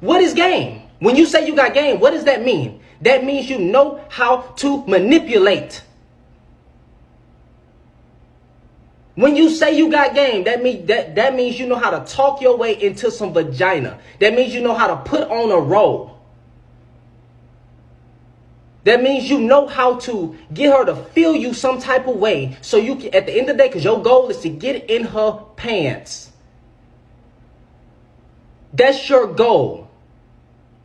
What is game? When you say you got game, what does that mean? That means you know how to manipulate. When you say you got game, that means you know how to talk your way into some vagina. That means you know how to put on a role. That means you know how to get her to feel you some type of way, so you can, at the end of the day, because your goal is to get in her pants. That's your goal.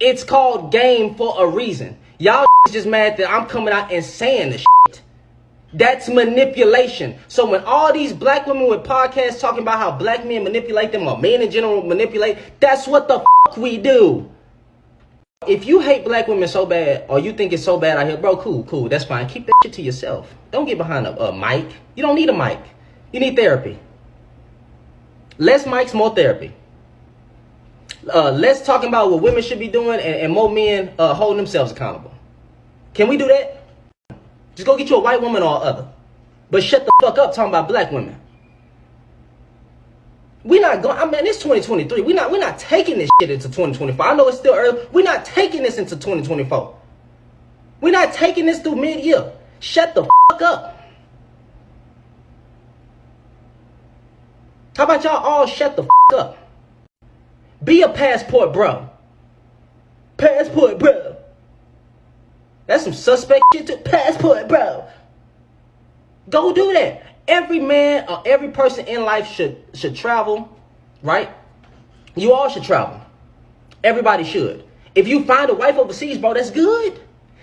It's called game for a reason. Y'all just mad that I'm coming out and saying this shit. That's manipulation. So when all these black women with podcasts talking about how black men manipulate them, or men in general manipulate, that's what the fuck we do. If you hate black women so bad, or you think it's so bad out here, bro, cool, that's fine. Keep that shit to yourself. Don't get behind a mic. You don't need a mic. You need therapy. Less mics, more therapy. Less talking about what women should be doing, and more men holding themselves accountable. Can we do that? Just go get you a white woman or other. But shut the fuck up talking about black women. We're not going, I mean, it's 2023. We're not taking this shit into 2024. I know it's still early. We're not taking this into 2024. We're not taking this through mid-year. Shut the fuck up. How about y'all all shut the fuck up? Be a passport bro. Passport bro. That's some suspect shit too. Passport bro. Go do that. Every man or every person in life should travel, right? You all should travel. Everybody should. If you find a wife overseas, bro, that's good.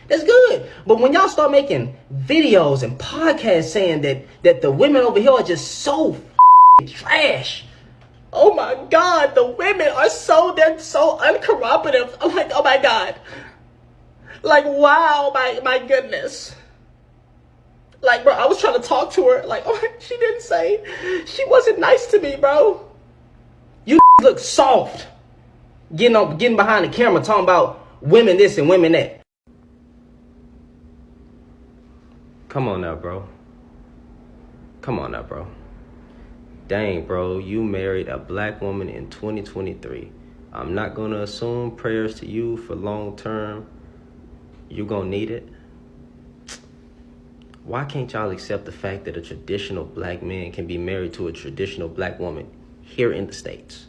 That's good. But when y'all start making videos and podcasts saying that the women over here are just so trash. Oh my God, the women are they're so uncooperative. I'm like, oh my God. Like, wow, my goodness. Like, bro, I was trying to talk to her. Like, oh, she didn't say. She wasn't nice to me, bro. You look soft. Getting behind the camera talking about women this and women that. Come on now, bro. Come on now, bro. Dang, bro, you married a black woman in 2023. I'm not going to assume prayers to you for long term. You're going to need it. Why can't y'all accept the fact that a traditional black man can be married to a traditional black woman here in the States?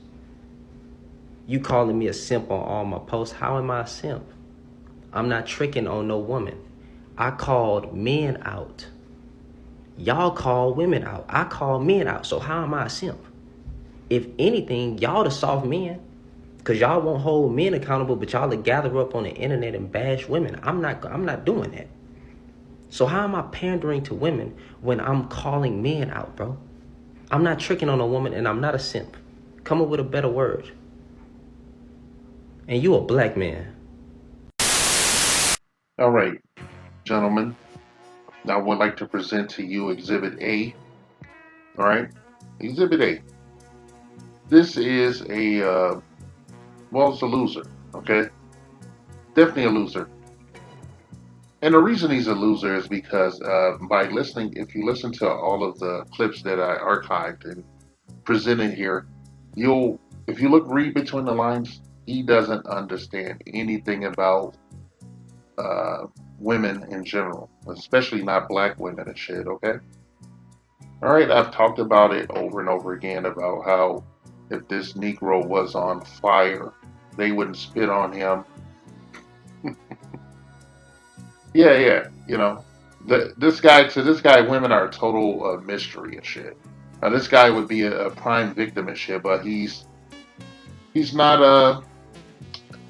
You calling me a simp on all my posts? How am I a simp? I'm not tricking on no woman. I called men out. Y'all call women out. I call men out. So how am I a simp? If anything, y'all the soft men. Because y'all won't hold men accountable, but y'all will gather up on the internet and bash women. I'm not doing that. So how am I pandering to women when I'm calling men out, bro? I'm not tricking on a woman, and I'm not a simp. Come up with a better word. And you a black man. All right, gentlemen. I would like to present to you Exhibit A. All right, Exhibit A. This is it's a loser, okay? Definitely a loser. And the reason he's a loser is because if you listen to all of the clips that I archived and presented here, if you read between the lines, he doesn't understand anything about women in general, especially not black women and shit, okay? All right, I've talked about it over and over again about how if this Negro was on fire, they wouldn't spit on him. Yeah, you know, to this guy, women are a total mystery and shit. Now, this guy would be a prime victim and shit, but he's not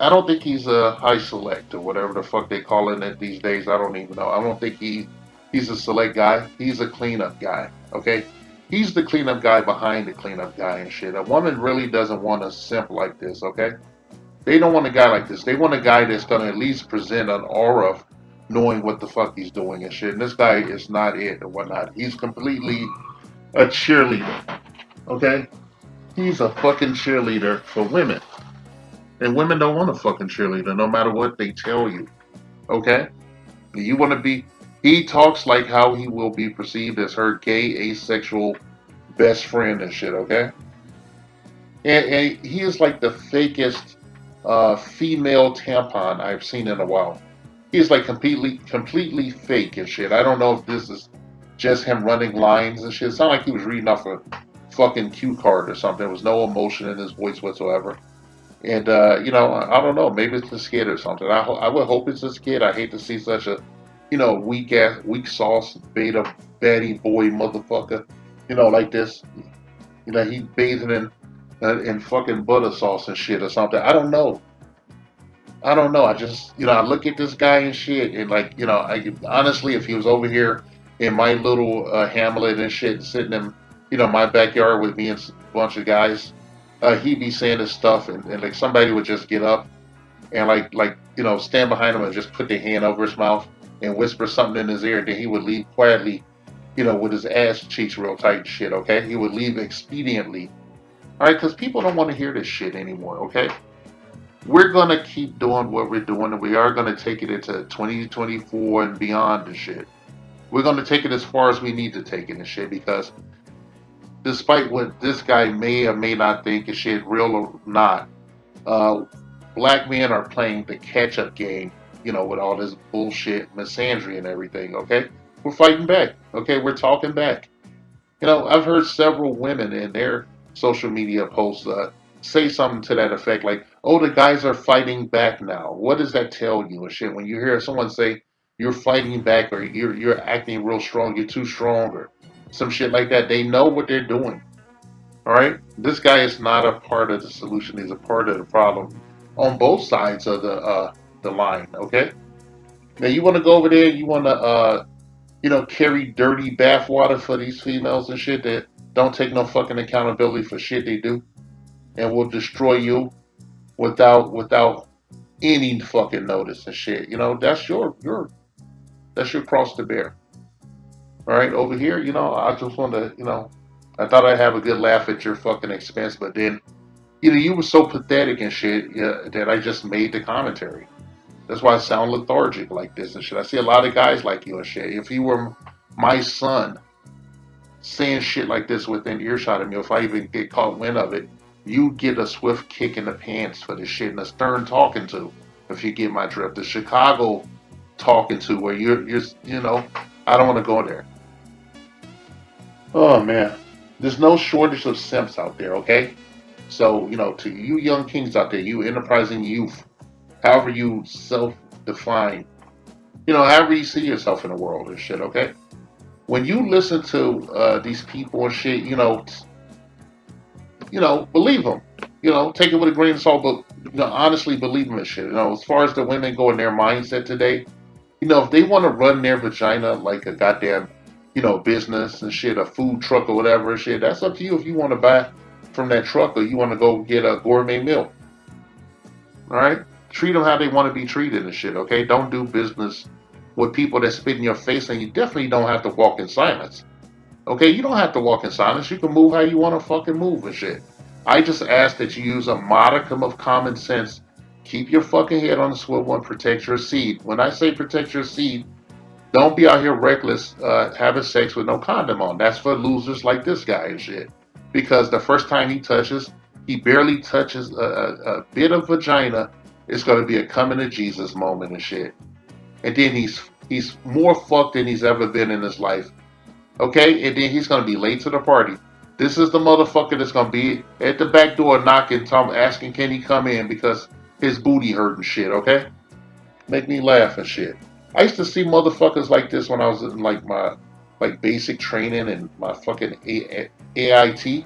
I don't think he's a high select or whatever the fuck they calling it these days. I don't even know. I don't think he's a select guy. He's a cleanup guy. Okay, he's the cleanup guy behind the cleanup guy and shit. A woman really doesn't want a simp like this. Okay, they don't want a guy like this. They want a guy that's gonna at least present an aura of knowing what the fuck he's doing and shit. And this guy is not it or whatnot. He's completely a cheerleader. Okay, he's a fucking cheerleader for women. And women don't want a fucking cheerleader, no matter what they tell you. Okay? You want to be... He talks like how he will be perceived as her gay, asexual best friend and shit, okay? And he is like the fakest female tampon I've seen in a while. He's like completely fake and shit. I don't know if this is just him running lines and shit. It sounded like he was reading off a fucking cue card or something. There was no emotion in his voice whatsoever. And I don't know. Maybe it's a skit or something. I would hope it's a skit. I hate to see such a, weak sauce beta batty boy motherfucker, like this. He's bathing in fucking butter sauce and shit or something. I don't know. I don't know. I just, I look at this guy and shit, and like, honestly, if he was over here in my little hamlet and shit, sitting in, my backyard with me and a bunch of guys, he'd be saying this stuff, and like somebody would just get up and stand behind him and just put their hand over his mouth and whisper something in his ear, and then he would leave quietly, with his ass cheeks real tight and shit. Okay, he would leave expediently. All right, because people don't want to hear this shit anymore. Okay. We're going to keep doing what we're doing, and we are going to take it into 2024 and beyond and shit. We're going to take it as far as we need to take it and shit, because despite what this guy may or may not think and shit, real or not, black men are playing the catch-up game, with all this bullshit, misandry and everything, okay? We're fighting back, okay? We're talking back. I've heard several women in their social media posts say something to that effect, like, "Oh, the guys are fighting back now." What does that tell you and shit? When you hear someone say you're fighting back or you're acting real strong, you're too strong or some shit like that, they know what they're doing. All right, this guy is not a part of the solution; he's a part of the problem on both sides of the line. Okay, now you want to go over there, you want to carry dirty bathwater for these females and shit that don't take no fucking accountability for shit they do, and will destroy you without any fucking notice and shit. That's your cross to bear. All right, over here, I just want to, I thought I'd have a good laugh at your fucking expense, but then, you were so pathetic and shit, that I just made the commentary. That's why I sound lethargic like this and shit. I see a lot of guys like you and shit. If you were my son saying shit like this within earshot of me, if I even get caught wind of it, you get a swift kick in the pants for this shit, and a stern talking to, if you get my drift. The Chicago talking to, where you're I don't want to go there. Oh man, there's no shortage of simps out there, okay? So, to you young kings out there, you enterprising youth, however you self-define, however you see yourself in the world and shit, okay? When you listen to these people and shit, believe them. Take it with a grain of salt, but honestly believe them and shit. As far as the women go in their mindset today, if they want to run their vagina like a goddamn, business and shit, a food truck or whatever and shit, that's up to you if you want to buy from that truck or you want to go get a gourmet meal. All right? Treat them how they want to be treated and shit, okay? Don't do business with people that spit in your face, and you definitely don't have to walk in silence. Okay, you don't have to walk in silence. You can move how you want to fucking move and shit. I just ask that you use a modicum of common sense. Keep your fucking head on the swivel and protect your seed. When I say protect your seed, don't be out here reckless, having sex with no condom on. That's for losers like this guy and shit. Because the first time he barely touches a bit of vagina, it's going to be a coming to Jesus moment and shit. And then he's more fucked than he's ever been in his life. Okay? And then he's going to be late to the party. This is the motherfucker that's going to be at the back door knocking, asking can he come in because his booty hurt and shit, okay? Make me laugh and shit. I used to see motherfuckers like this when I was in my basic training and my fucking AIT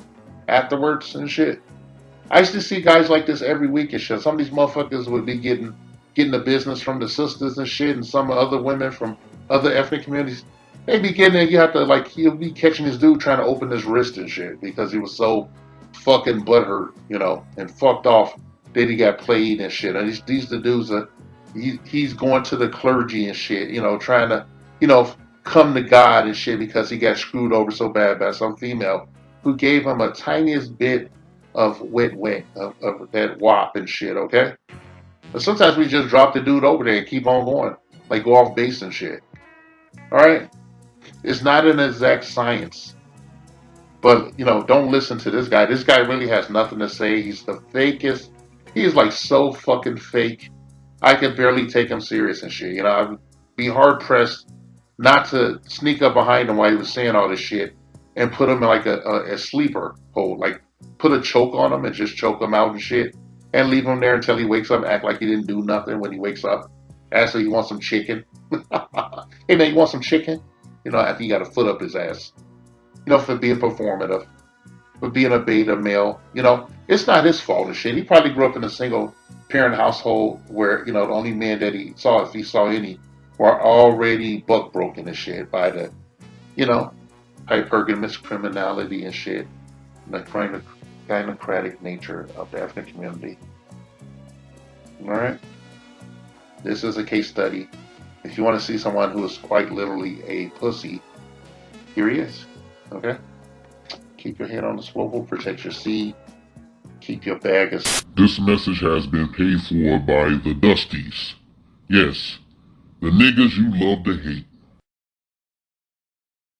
afterwards and shit. I used to see guys like this every week and shit. Some of these motherfuckers would be getting the business from the sisters and shit, and some other women from other ethnic communities. They be getting there, you have to, he'll be catching this dude trying to open his wrist and shit because he was so fucking butthurt, and fucked off that he got played and shit. And these the dudes that he's going to the clergy and shit, trying to, come to God and shit because he got screwed over so bad by some female who gave him a tiniest bit of wet of that wop and shit, okay? But sometimes we just drop the dude over there and keep on going, go off base and shit. All right? It's not an exact science. But, don't listen to this guy. This guy really has nothing to say. He's the fakest He's like so fucking fake. I can barely take him serious and shit. You know, I'd be hard pressed not to sneak up behind him while he was saying all this shit and put him in like a sleeper hold. Like put a choke on him and just choke him out and shit. And leave him there until he wakes up, act like he didn't do nothing when he wakes up. Ask if he wants some chicken. Hey man, you want some chicken? You know, after you got a foot up his ass. You know, for being performative, for being a beta male. You know, it's not his fault and shit. He probably grew up in a single parent household where, you know, the only men that he saw, if he saw any, were already buck broken and shit by the, you know, hypergamous criminality and shit, and the gynocratic nature of the African community. Alright? This is a case study. If you want to see someone who is quite literally a pussy, here he is. Okay? Keep your head on the swivel, protect your seed, keep your bag as... This message has been paid for by the Dusties. Yes, the niggas you love to hate.